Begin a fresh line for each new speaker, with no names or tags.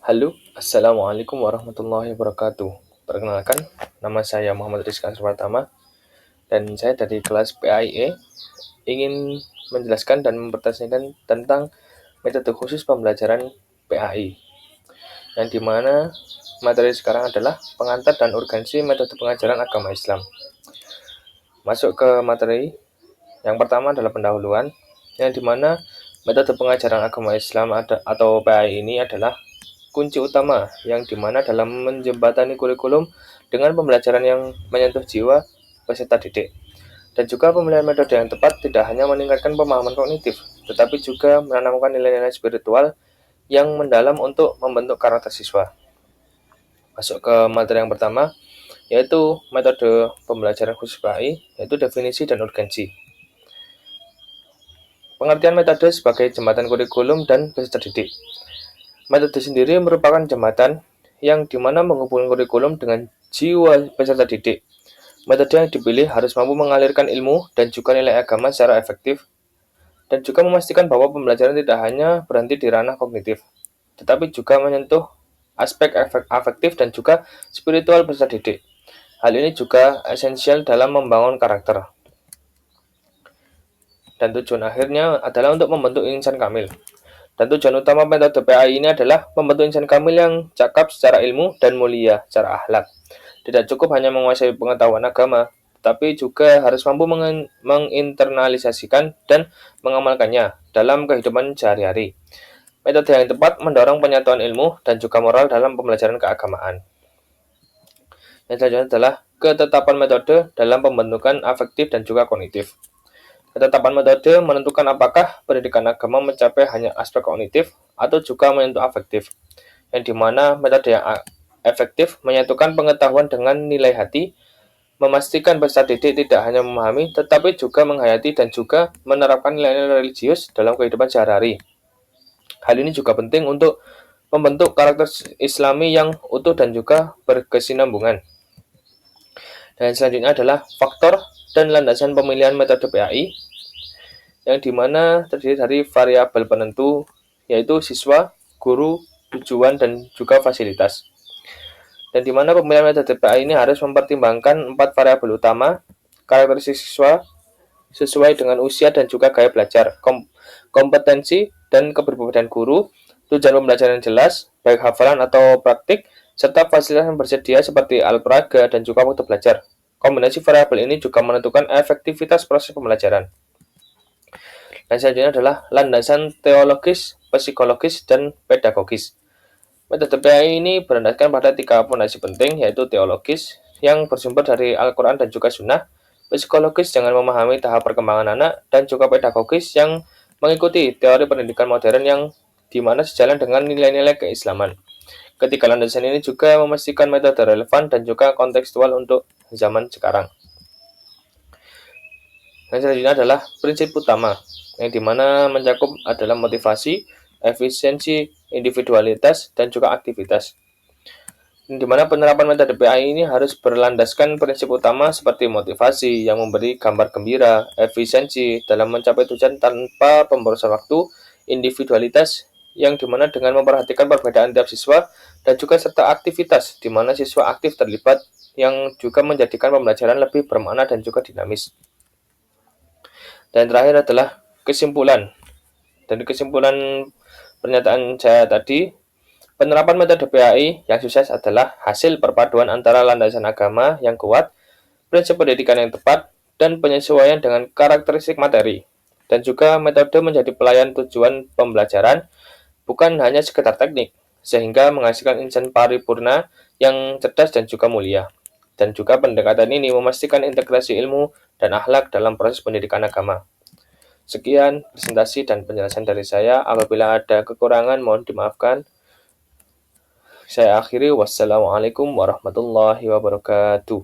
Halo, Assalamualaikum warahmatullahi wabarakatuh. Perkenalkan, nama saya Muhammad Rizkan Pratama dan saya dari kelas PAIE ingin menjelaskan dan mempertanyakan tentang metode khusus pembelajaran PAI, yang dimana materi sekarang adalah pengantar dan urgensi metode pengajaran agama Islam. Masuk ke materi, yang pertama adalah pendahuluan, yang dimana metode pengajaran agama Islam atau PAI ini adalah kunci utama yang dimana dalam menjembatani kurikulum dengan pembelajaran yang menyentuh jiwa peserta didik. Dan juga pemilihan metode yang tepat tidak hanya meningkatkan pemahaman kognitif, tetapi juga menanamkan nilai-nilai spiritual yang mendalam untuk membentuk karakter siswa. Masuk ke materi yang pertama, yaitu metode pembelajaran khusus PAI, yaitu definisi dan urgensi. Pengertian metode sebagai jembatan kurikulum dan peserta didik. Metode sendiri merupakan jembatan yang dimana menghubungkan kurikulum dengan jiwa peserta didik. Metode yang dipilih harus mampu mengalirkan ilmu dan juga nilai agama secara efektif, dan juga memastikan bahwa pembelajaran tidak hanya berhenti di ranah kognitif, tetapi juga menyentuh aspek afektif dan juga spiritual peserta didik. Hal ini juga esensial dalam membangun karakter. Dan tujuan akhirnya adalah untuk membentuk insan kamil. Dan tujuan utama metode PAI ini adalah membentuk insan kamil yang cakap secara ilmu dan mulia secara akhlak. Tidak cukup hanya menguasai pengetahuan agama, tapi juga harus mampu menginternalisasikan dan mengamalkannya dalam kehidupan sehari-hari. Metode yang tepat mendorong penyatuan ilmu dan juga moral dalam pembelajaran keagamaan. Yang selanjutnya adalah ketetapan metode dalam pembentukan afektif dan juga kognitif. Ketetapan metode menentukan apakah pendidikan agama mencapai hanya aspek kognitif atau juga menyentuh afektif, yang dimana metode yang efektif menyatukan pengetahuan dengan nilai hati, memastikan peserta didik tidak hanya memahami, tetapi juga menghayati dan juga menerapkan nilai-nilai religius dalam kehidupan sehari-hari. Hal ini juga penting untuk membentuk karakter Islami yang utuh dan juga berkesinambungan. Dan selanjutnya adalah faktor dan landasan pemilihan metode PAI, yang dimana terdiri dari variabel penentu, yaitu siswa, guru, tujuan, dan juga fasilitas. Dan dimana pemilihan metode PAI ini harus mempertimbangkan 4 variabel utama: karakteristik siswa sesuai dengan usia dan juga gaya belajar, kompetensi dan kepribadian guru, tujuan pembelajaran yang jelas, baik hafalan atau praktik, serta fasilitas yang bersedia seperti alat peraga dan juga waktu belajar. Kombinasi variabel ini juga menentukan efektivitas proses pembelajaran. Dan selanjutnya adalah landasan teologis, psikologis, dan pedagogis. Metode PAI ini berlandaskan pada 3 fondasi penting, yaitu teologis, yang bersumber dari Al-Quran dan juga Sunnah, psikologis dengan memahami tahap perkembangan anak, dan juga pedagogis yang mengikuti teori pendidikan modern yang dimana sejalan dengan nilai-nilai keislaman. Ketiga landasan ini juga memastikan metode relevan dan juga kontekstual untuk zaman sekarang. Dan selanjutnya adalah prinsip utama, yang dimana mencakup adalah motivasi, efisiensi, individualitas, dan juga aktivitas. Di mana penerapan metode PAI ini harus berlandaskan prinsip utama seperti motivasi yang memberi gambar gembira, efisiensi dalam mencapai tujuan tanpa pemborosan waktu, individualitas yang dimana dengan memperhatikan perbedaan tiap siswa, dan juga serta aktivitas di mana siswa aktif terlibat yang juga menjadikan pembelajaran lebih bermakna dan juga dinamis. Dan terakhir adalah kesimpulan. Dan kesimpulan pernyataan saya tadi, penerapan metode PAI yang sukses adalah hasil perpaduan antara landasan agama yang kuat, prinsip pendidikan yang tepat, dan penyesuaian dengan karakteristik materi. Dan juga metode menjadi pelayan tujuan pembelajaran, bukan hanya sekedar teknik, sehingga menghasilkan insan paripurna yang cerdas dan juga mulia. Dan juga pendekatan ini memastikan integrasi ilmu dan akhlak dalam proses pendidikan agama. Sekian presentasi dan penjelasan dari saya. Apabila ada kekurangan, mohon dimaafkan. Saya akhiri. Wassalamualaikum warahmatullahi wabarakatuh.